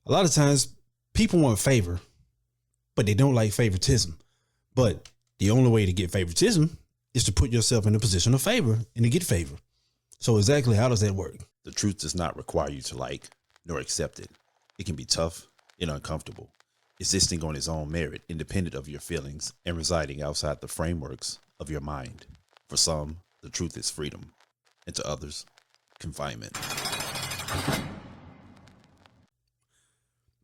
A lot of times people want favor, but they don't like favoritism. But the only way to get favoritism is to put yourself in a position of favor and to get favor. So exactly how does that work? The truth does not require you to like nor accept it. It can be tough and uncomfortable, existing on its own merit, independent of your feelings and residing outside the frameworks of your mind. For some, the truth is freedom, and to others, confinement.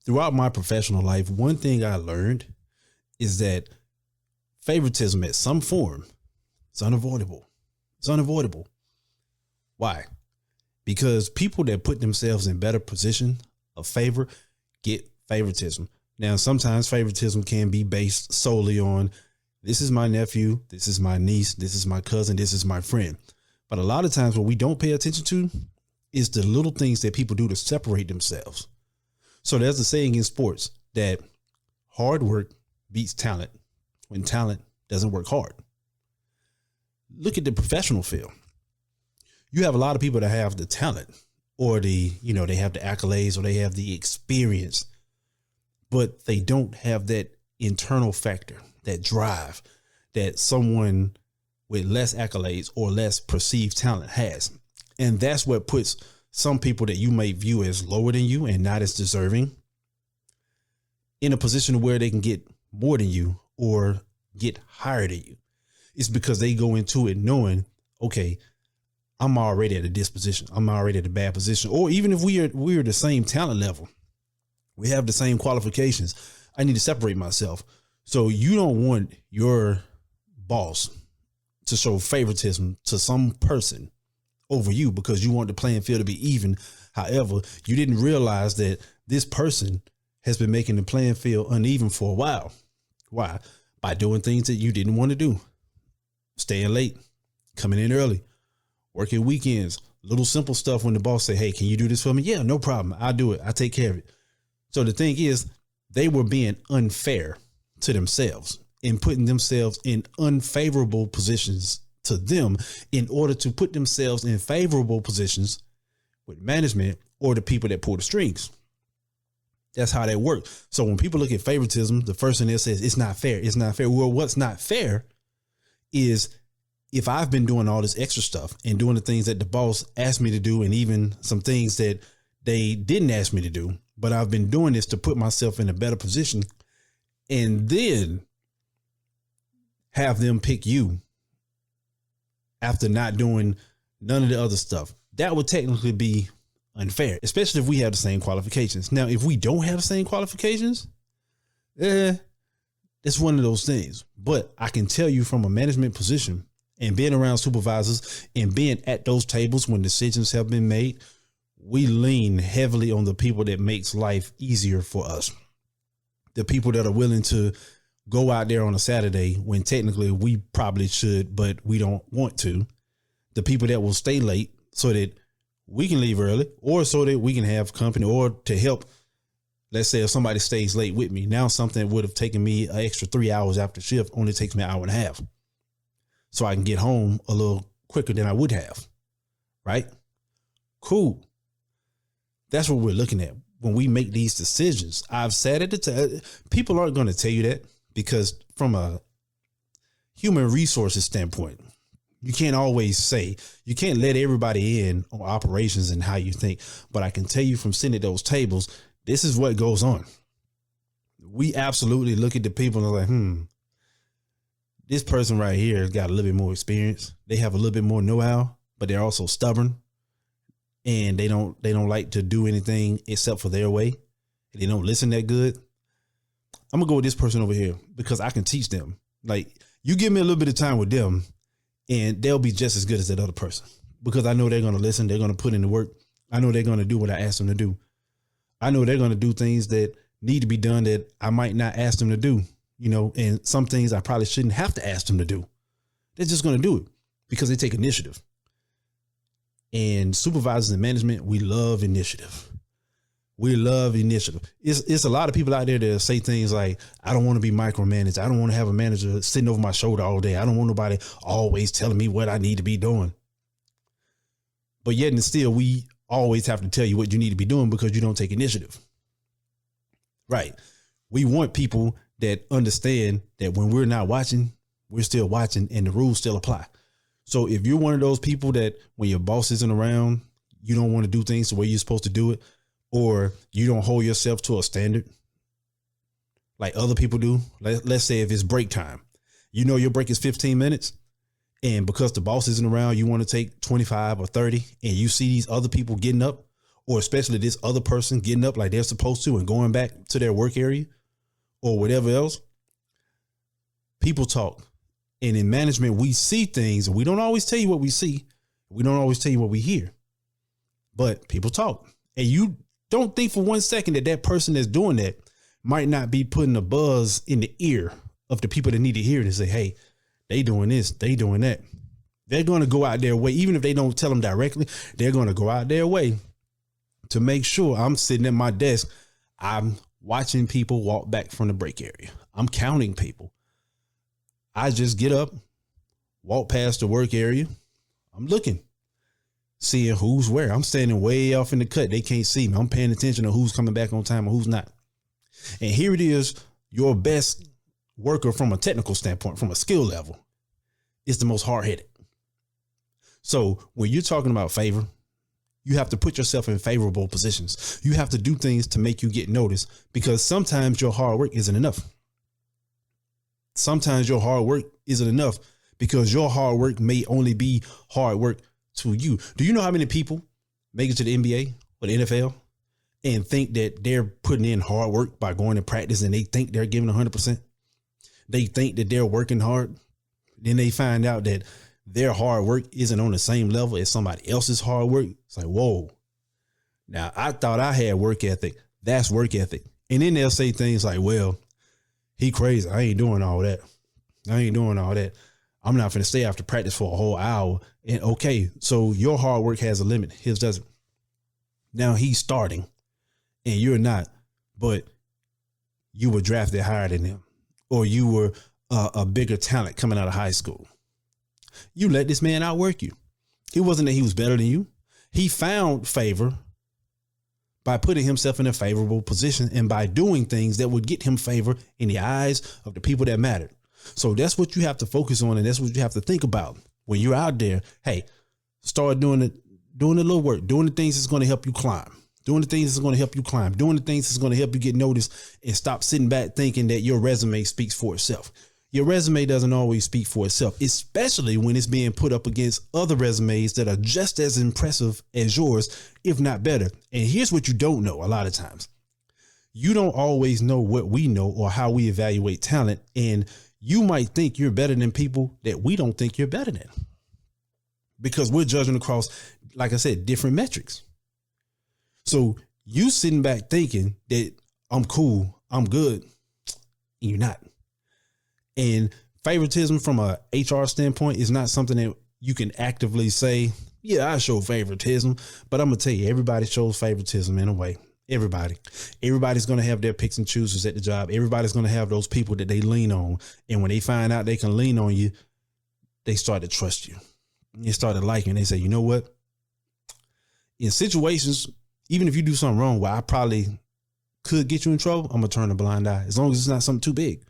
Throughout my professional life, one thing I learned is that favoritism at some form is unavoidable. It's unavoidable. Why? Because people that put themselves in better position of favor get favoritism. Now, sometimes favoritism can be based solely on, this is my nephew, this is my niece, this is my cousin, this is my friend. But a lot of times what we don't pay attention to is the little things that people do to separate themselves. So there's a saying in sports that hard work beats talent when talent doesn't work hard. Look at the professional field. You have a lot of people that have the talent or they have the accolades or they have the experience, but they don't have that internal factor, that drive that someone with less accolades or less perceived talent has. And that's what puts some people that you may view as lower than you and not as deserving in a position where they can get more than you or get higher than you. It's because they go into it knowing, okay, I'm already at a disposition. I'm already at a bad position. Or even if we're the same talent level, we have the same qualifications, I need to separate myself. So you don't want your boss to show favoritism to some person over you because you want the playing field to be even. However, you didn't realize that this person has been making the playing field uneven for a while. Why? By doing things that you didn't want to do. Staying late, coming in early, working weekends, little simple stuff when the boss say, hey, can you do this for me? Yeah, no problem. I'll do it. I'll take care of it. So the thing is, they were being unfair to themselves and putting themselves in unfavorable positions to them in order to put themselves in favorable positions with management or the people that pull the strings. That's how that works. So when people look at favoritism, the first thing that says it's not fair. It's not fair. Well, what's not fair is if I've been doing all this extra stuff and doing the things that the boss asked me to do and even some things that they didn't ask me to do, but I've been doing this to put myself in a better position and then have them pick you after not doing none of the other stuff. That would technically be unfair, especially if we have the same qualifications. Now, if we don't have the same qualifications, it's one of those things. But I can tell you from a management position and being around supervisors and being at those tables when decisions have been made, we lean heavily on the people that makes life easier for us. The people that are willing to go out there on a Saturday when technically we probably should, but we don't want to. The people that will stay late so that we can leave early or so that we can have company or to help. Let's say if somebody stays late with me, now something that would have taken me an extra 3 hours after shift only takes me an hour and a half. So I can get home a little quicker than I would have. Right? Cool. That's what we're looking at when we make these decisions. I've said it. People aren't going to tell you that because from a human resources standpoint, you can't always say, you can't let everybody in on operations and how you think. But I can tell you from sitting at those tables, this is what goes on. We absolutely look at the people and are like, this person right here has got a little bit more experience. They have a little bit more know-how, but they're also stubborn. And they don't like to do anything except for their way. And they don't listen that good. I'm gonna go with this person over here because I can teach them. Like, you give me a little bit of time with them and they'll be just as good as that other person because I know they're going to listen. They're going to put in the work. I know they're going to do what I ask them to do. I know they're going to do things that need to be done that I might not ask them to do, and some things I probably shouldn't have to ask them to do. They're just going to do it because they take initiative. And supervisors and management, we love initiative. We love initiative. It's a lot of people out there that say things like, I don't want to be micromanaged. I don't want to have a manager sitting over my shoulder all day. I don't want nobody always telling me what I need to be doing. But yet and still, we always have to tell you what you need to be doing because you don't take initiative. Right. We want people that understand that when we're not watching, we're still watching and the rules still apply. So if you're one of those people that when your boss isn't around, you don't want to do things the way you're supposed to do it, or you don't hold yourself to a standard like other people do. Let's say if it's break time, you know your break is 15 minutes. And because the boss isn't around, you want to take 25 or 30 and you see these other people getting up, or especially this other person getting up like they're supposed to and going back to their work area or whatever else. People talk. And in management, we see things and we don't always tell you what we see. We don't always tell you what we hear, but people talk. And you don't think for 1 second that that person that's doing that might not be putting a buzz in the ear of the people that need to hear it and say, hey, they doing this, they doing that. They're going to go out their way. Even if they don't tell them directly, they're going to go out their way to make sure I'm sitting at my desk. I'm watching people walk back from the break area. I'm counting people. I just get up, walk past the work area. I'm looking, seeing who's where. I'm standing way off in the cut. They can't see me. I'm paying attention to who's coming back on time and who's not. And here it is. Your best worker from a technical standpoint, from a skill level, is the most hard-headed. So when you're talking about favor, you have to put yourself in favorable positions. You have to do things to make you get noticed, because sometimes your hard work isn't enough. Sometimes your hard work isn't enough because your hard work may only be hard work to you. Do you know how many people make it to the NBA or the NFL and think that they're putting in hard work by going to practice and they think they're giving 100%? They think that they're working hard. Then they find out that their hard work isn't on the same level as somebody else's hard work. It's like, whoa. Now, I thought I had work ethic. That's work ethic. And then they'll say things like, well, he crazy. I ain't doing all that. I'm not going to stay after practice for a whole hour. And okay, so your hard work has a limit. His doesn't. Now he's starting and you're not, but you were drafted higher than him, or you were a bigger talent coming out of high school. You let this man outwork you. It wasn't that he was better than you. He found favor by putting himself in a favorable position and by doing things that would get him favor in the eyes of the people that mattered. So that's what you have to focus on. And that's what you have to think about when you're out there. Hey, start doing the little work, doing the things that's going to help you climb, doing the things that's going to help you climb, doing the things that's going to help you get noticed, and stop sitting back thinking that your resume speaks for itself. Your resume doesn't always speak for itself, especially when it's being put up against other resumes that are just as impressive as yours, if not better. And here's what you don't know a lot of times. You don't always know what we know or how we evaluate talent. And you might think you're better than people that we don't think you're better than, because we're judging across, like I said, different metrics. So you sitting back thinking that I'm cool, I'm good, and you're not. And favoritism from a HR standpoint is not something that you can actively say, yeah, I show favoritism, but I'm going to tell you, everybody shows favoritism in a way. Everybody's going to have their picks and choosers at the job. Everybody's going to have those people that they lean on. And when they find out they can lean on you, they start to trust you. They start to like you. And they say, you know what? In situations, even if you do something wrong where I probably could get you in trouble, I'm going to turn a blind eye, as long as it's not something too big.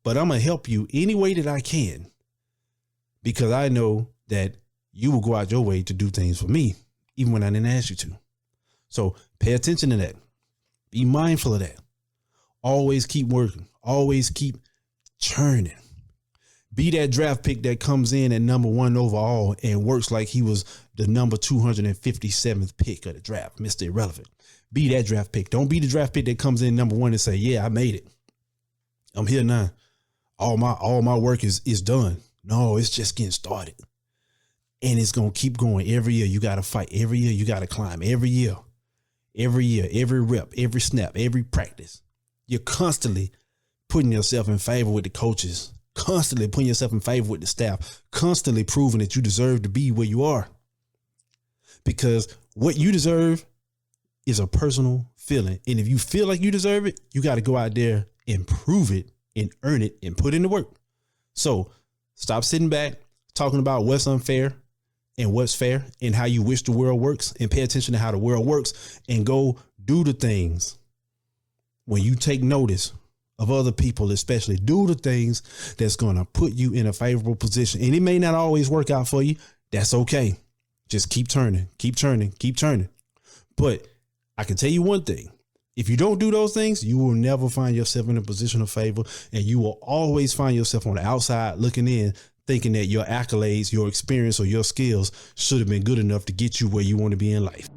But I'm going to help you any way that I can, because I know that you will go out your way to do things for me, even when I didn't ask you to. So pay attention to that. Be mindful of that. Always keep working. Always keep churning. Be that draft pick that comes in at number 1 overall and works like he was the number 257th pick of the draft, Mr. Irrelevant. Be that draft pick. Don't be the draft pick that comes in number 1 and say, yeah, I made it. I'm here now. All my work is done. No, it's just getting started. And it's going to keep going. Every year you got to fight. Every year you got to climb. Every year, every rep, every snap, every practice. You're constantly putting yourself in favor with the coaches, constantly putting yourself in favor with the staff, constantly proving that you deserve to be where you are. Because what you deserve is a personal feeling. And if you feel like you deserve it, you got to go out there and prove it and earn it and put in the work. So stop sitting back talking about what's unfair and what's fair and how you wish the world works, and pay attention to how the world works and go do the things. when you take notice of other people, especially, do the things that's going to put you in a favorable position. And it may not always work out for you. That's okay. Just keep turning, keep turning, keep turning. But I can tell you one thing. If you don't do those things, you will never find yourself in a position of favor, and you will always find yourself on the outside looking in, thinking that your accolades, your experience, or your skills should have been good enough to get you where you want to be in life.